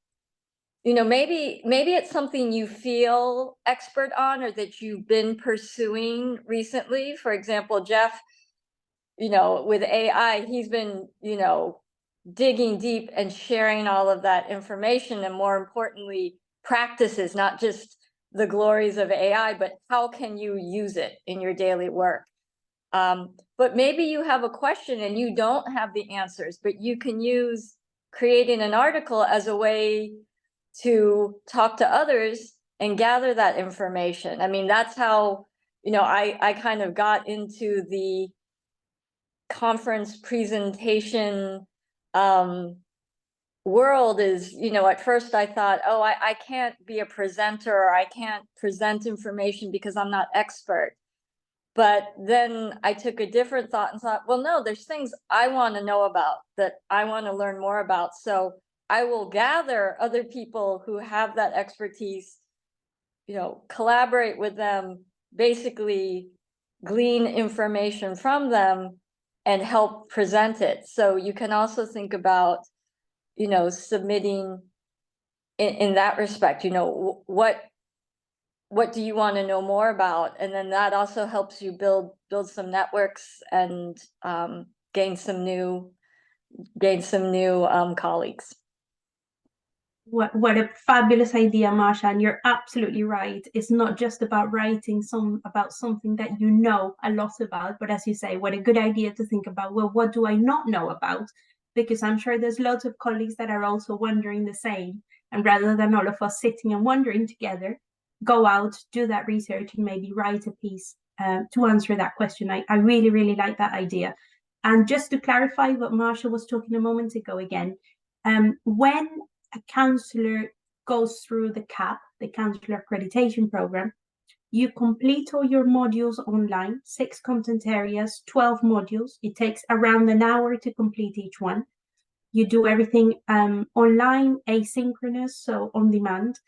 C: Maybe it's something you feel expert on, or that you've been pursuing recently. For example, Jeff, with AI, he's been, digging deep and sharing all of that information, and more importantly, practices, not just the glories of AI, but how can you use it in your daily work? But maybe you have a question and you don't have the answers, but you can use creating an article as a way to talk to others and gather that information. I mean, that's how, you know, I kind of got into the conference presentation world. Is, you know, at first I thought, oh, I can't be a presenter, or I can't present information because I'm not expert. But then I took a different thought and thought, well, no, there's things I want to know about, that I want to learn more about. So I will gather other people who have that expertise, you know, collaborate with them, basically glean information from them and help present it. So you can also think about, you know, submitting in that respect, you know, what do you want to know more about? And then that also helps you build some networks and gain some new colleagues.
A: What a fabulous idea, Marsha, and you're absolutely right. It's not just about writing about something that you know a lot about, but as you say, what a good idea to think about, well, what do I not know about? Because I'm sure there's lots of colleagues that are also wondering the same. And rather than all of us sitting and wondering together, go out, do that research, and maybe write a piece to answer that question. I really, really like that idea. And just to clarify what Marsha was talking a moment ago again, when a counsellor goes through the CAP, the Counsellor Accreditation Program, you complete all your modules online, 6 content areas, 12 modules. It takes around an hour to complete each one. You do everything online, asynchronous, so on demand.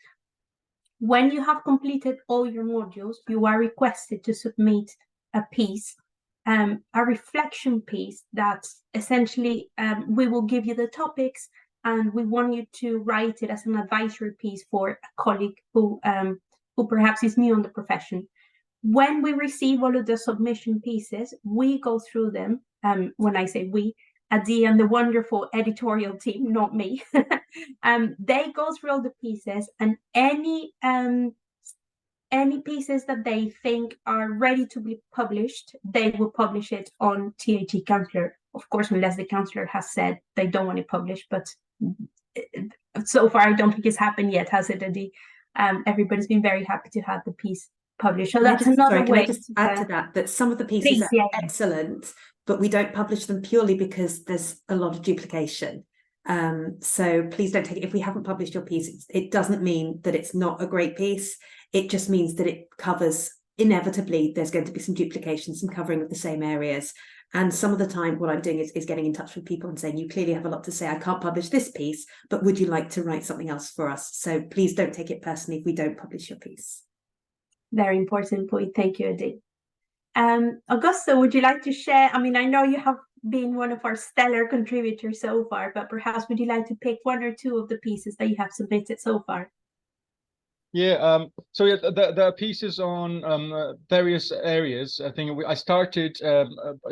A: When you have completed all your modules, you are requested to submit a piece, a reflection piece that's essentially, we will give you the topics, and we want you to write it as an advisory piece for a colleague who perhaps is new in the profession. When we receive all of the submission pieces, we go through them. When I say we, Adi and the wonderful editorial team, not me, they go through all the pieces, and any pieces that they think are ready to be published, they will publish it on THE Counsellor. Of course, unless the counsellor has said they don't want it published, but so far I don't think it's happened yet, has it, Adi? Everybody's been very happy to have the piece published. So that's another way.
B: Can I just add to that some of the pieces are excellent, but we don't publish them purely because there's a lot of duplication. So please don't take it. If we haven't published your piece, it doesn't mean that it's not a great piece. It just means that it covers, inevitably, there's going to be some duplication, some covering of the same areas. And some of the time what I'm doing is getting in touch with people and saying, you clearly have a lot to say. I can't publish this piece, but would you like to write something else for us? So please don't take it personally if we don't publish your piece.
A: Very important point. Thank you, Adi. Augusto, would you like to share? I mean, I know you have been one of our stellar contributors so far, but perhaps would you like to pick 1 or 2 of the pieces that you have submitted so far?
D: Yeah, so yeah, there are pieces on various areas. I think I started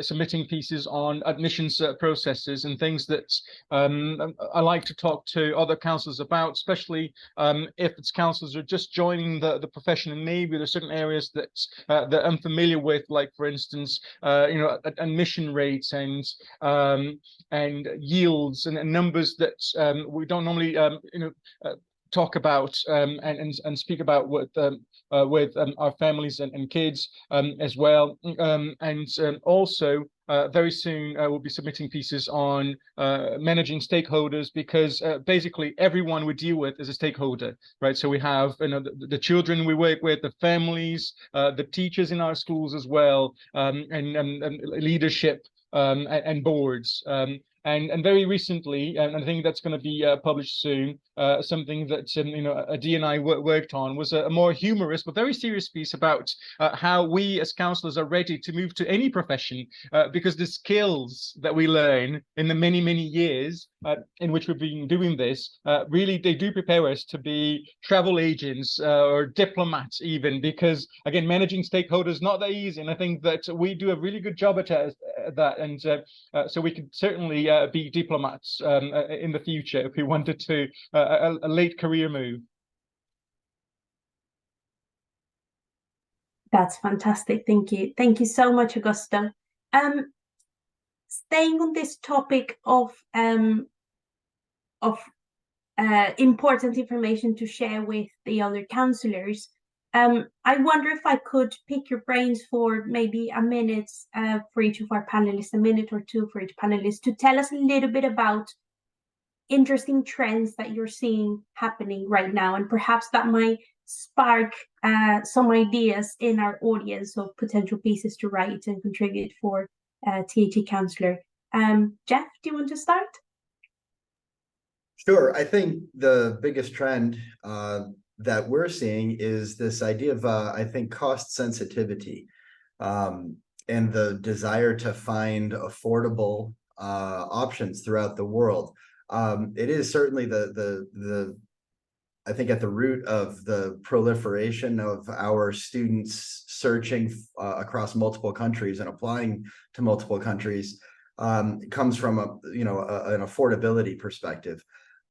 D: submitting pieces on admissions processes and things that I like to talk to other counsellors about, especially if it's counsellors who are just joining the profession, and maybe there's certain areas that they're unfamiliar with, like for instance, you know, admission rates and yields and numbers that we don't normally you know, talk about and speak about with our families and kids as well. Also very soon we'll be submitting pieces on managing stakeholders, because basically everyone we deal with is a stakeholder, right? So we have, you know, the children we work with, the families, the teachers in our schools as well, and leadership and boards. And very recently, and I think that's going to be published soon, something that you know, Adi and I worked on was a more humorous but very serious piece about how we as counsellors are ready to move to any profession, because the skills that we learn in the many years in which we've been doing this, really they do prepare us to be travel agents or diplomats even, because again, managing stakeholders not that easy, and I think that we do a really good job at that, and so we could certainly be diplomats in the future if we wanted to a late career move.
A: That's fantastic. Thank you. Thank you so much, Augusto. Staying on this topic of important information to share with the other counsellors, I wonder if I could pick your brains for maybe a minute for each of our panelists, a minute or two for each panelist, to tell us a little bit about interesting trends that you're seeing happening right now, and perhaps that might spark some ideas in our audience of potential pieces to write and contribute for THE Counsellor. Jeff, do you want to start?
E: Sure. I think the biggest trend that we're seeing is this idea of, I think, cost sensitivity and the desire to find affordable options throughout the world. It is certainly I think at the root of the proliferation of our students searching across multiple countries and applying to multiple countries comes from an affordability perspective.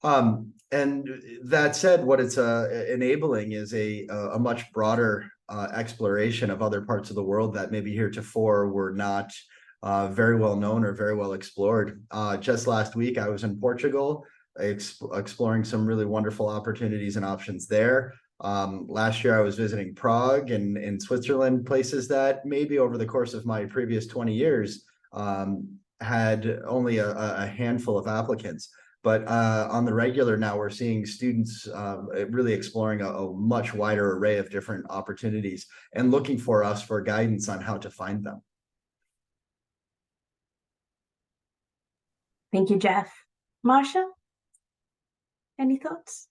E: And that said, what it's enabling is a much broader exploration of other parts of the world that maybe heretofore were not very well known or very well explored. Just last week, I was in Portugal, exploring some really wonderful opportunities and options there. Last year, I was visiting Prague and in Switzerland, places that maybe over the course of my previous 20 years had only a handful of applicants. But on the regular now, we're seeing students really exploring a much wider array of different opportunities and looking for us for guidance on how to find them.
A: Thank you, Jeff. Marsha, any thoughts?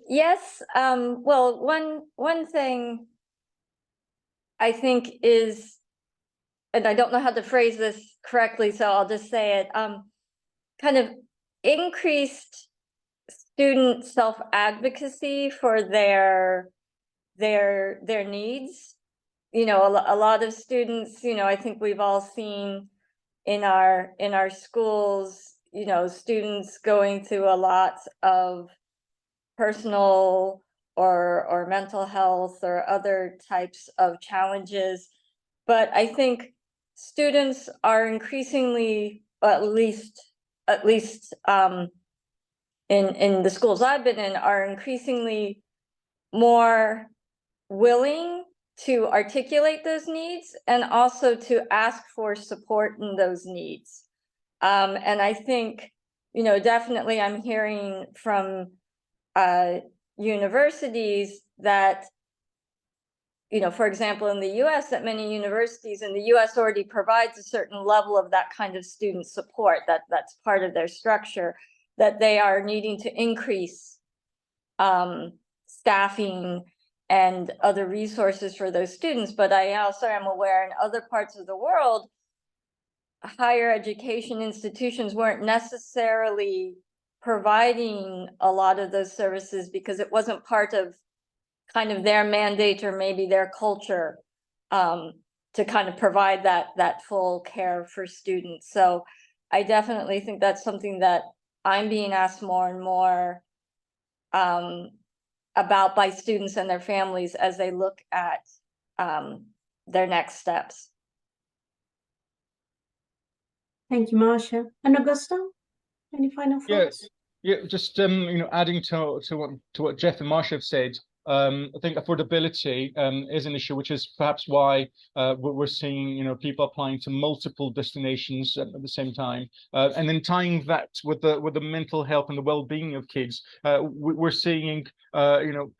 C: Yes. Well, one thing I think is, and I don't know how to phrase this correctly, so I'll just say it, kind of increased student self-advocacy for their needs. You know, a lot of students, you know, I think we've all seen in our schools, you know, students going through a lot of personal or mental health or other types of challenges. But I think students are increasingly, at least in the schools I've been in, are increasingly more willing to articulate those needs and also to ask for support in those needs. And I think, you know, definitely I'm hearing from universities that, you know, for example, in the US, that many universities in the US already provides a certain level of that kind of student support, that's part of their structure, that they are needing to increase staffing and other resources for those students. But I also am aware in other parts of the world, higher education institutions weren't necessarily providing a lot of those services because it wasn't part of kind of their mandate or maybe their culture to kind of provide that full care for students. So I definitely think that's something that I'm being asked more and more about by students and their families as they look at their next steps.
A: Thank you, Marsha. And Augusto, any final thoughts?
D: Yeah, just you know, adding to what Jeff and Marsha have said. I think affordability is an issue, which is perhaps why we're seeing, you know, people applying to multiple destinations at the same time, and then tying that with the mental health and the well-being of kids. We're seeing you know,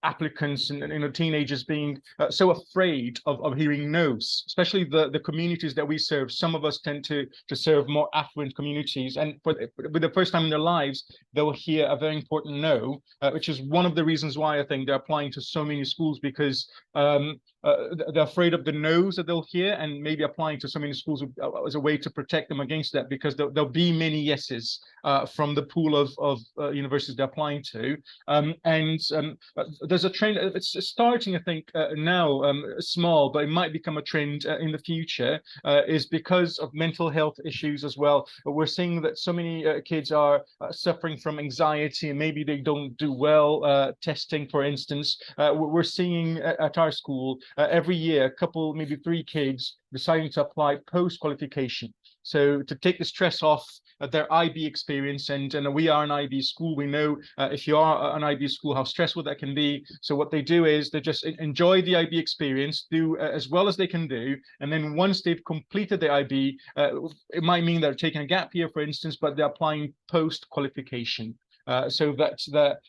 D: applicants and, you know, teenagers being so afraid of hearing no's, especially the communities that we serve. Some of us tend to serve more affluent communities, and for the first time in their lives, they'll hear a very important no, which is one of the reasons why I think they're applying to so many schools, because they're afraid of the no's that they'll hear, and maybe applying to so many schools as a way to protect them against that, because there'll be many yeses from the pool of universities they're applying to. There's a trend, it's starting, I think, now, small, but it might become a trend in the future, is because of mental health issues as well. We're seeing that so many kids are suffering from anxiety, and maybe they don't do well testing, for instance. We're seeing at our school every year a couple, maybe 3 kids deciding to apply post-qualification. So to take the stress off their IB experience, and we are an IB school. We know if you are an IB school how stressful that can be. So what they do is they just enjoy the IB experience, do as well as they can do, and then once they've completed the IB, it might mean they're taking a gap year, for instance, but they're applying post-qualification. So that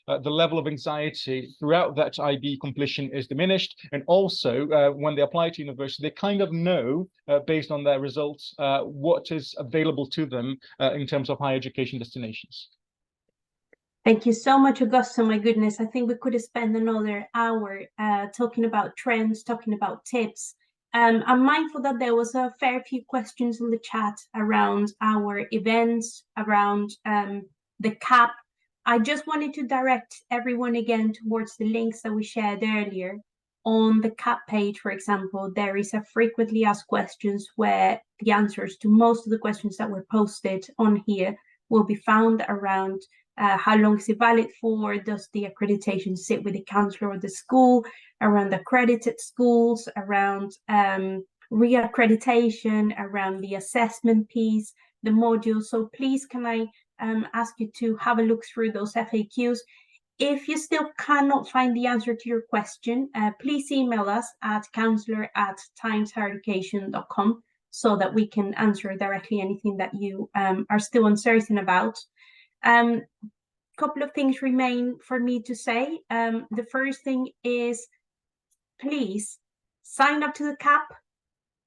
D: the level of anxiety throughout that IB completion is diminished. And also, when they apply to university, they kind of know, based on their results, what is available to them in terms of higher education destinations.
A: Thank you so much, Augusto. My goodness, I think we could have spent another hour talking about trends, talking about tips. I'm mindful that there was a fair few questions in the chat around our events, around the CAP. I just wanted to direct everyone again towards the links that we shared earlier. On the CAP page, for example, there is a frequently asked questions where the answers to most of the questions that were posted on here will be found around how long is it valid for, does the accreditation sit with the counsellor of the school, around accredited schools, around re-accreditation, around the assessment piece, the modules. So please, can I ask you to have a look through those FAQs. If you still cannot find the answer to your question, please email us at counsellor@timeshighereducation.com so that we can answer directly anything that you are still uncertain about. Couple of things remain for me to say. The first thing is, please sign up to the CAP,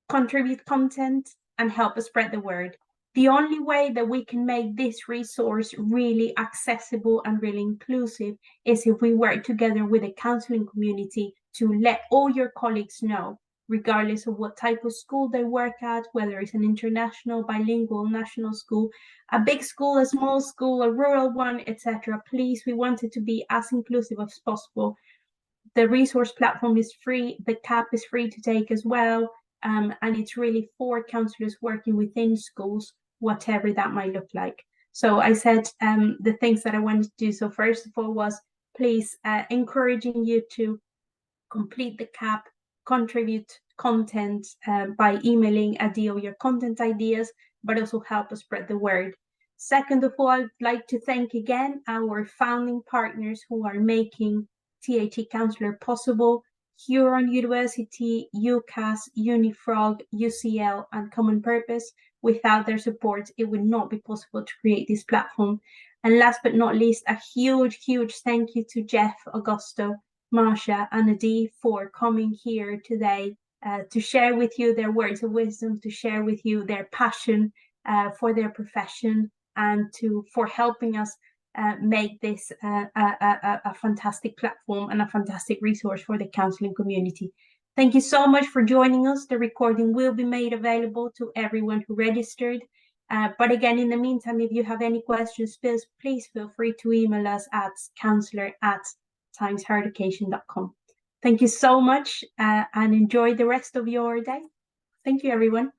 A: contribute content, and help us spread the word. The only way that we can make this resource really accessible and really inclusive is if we work together with the counselling community to let all your colleagues know, regardless of what type of school they work at, whether it's an international, bilingual, national school, a big school, a small school, a rural one, etc. Please, we want it to be as inclusive as possible. The resource platform is free. The CAP is free to take as well. And it's really for counsellors working within schools, whatever that might look like. So I said the things that I wanted to do. So first of all was, please, encouraging you to complete the CAP, contribute content by emailing Adio your content ideas, but also help us spread the word. Second of all, I'd like to thank again our founding partners who are making THE Counsellor possible: Huron University, UCAS, Unifrog, UCL, and Common Purpose. Without their support, it would not be possible to create this platform. And last but not least, a huge, huge thank you to Jeff, Augusto, Marsha, and Adi for coming here today to share with you their words of wisdom, to share with you their passion for their profession, and for helping us make this a fantastic platform and a fantastic resource for the counselling community. Thank you so much for joining us. The recording will be made available to everyone who registered. But again, in the meantime, if you have any questions, please feel free to email us at counsellor@timeshighereducation.com. Thank you so much and enjoy the rest of your day. Thank you, everyone.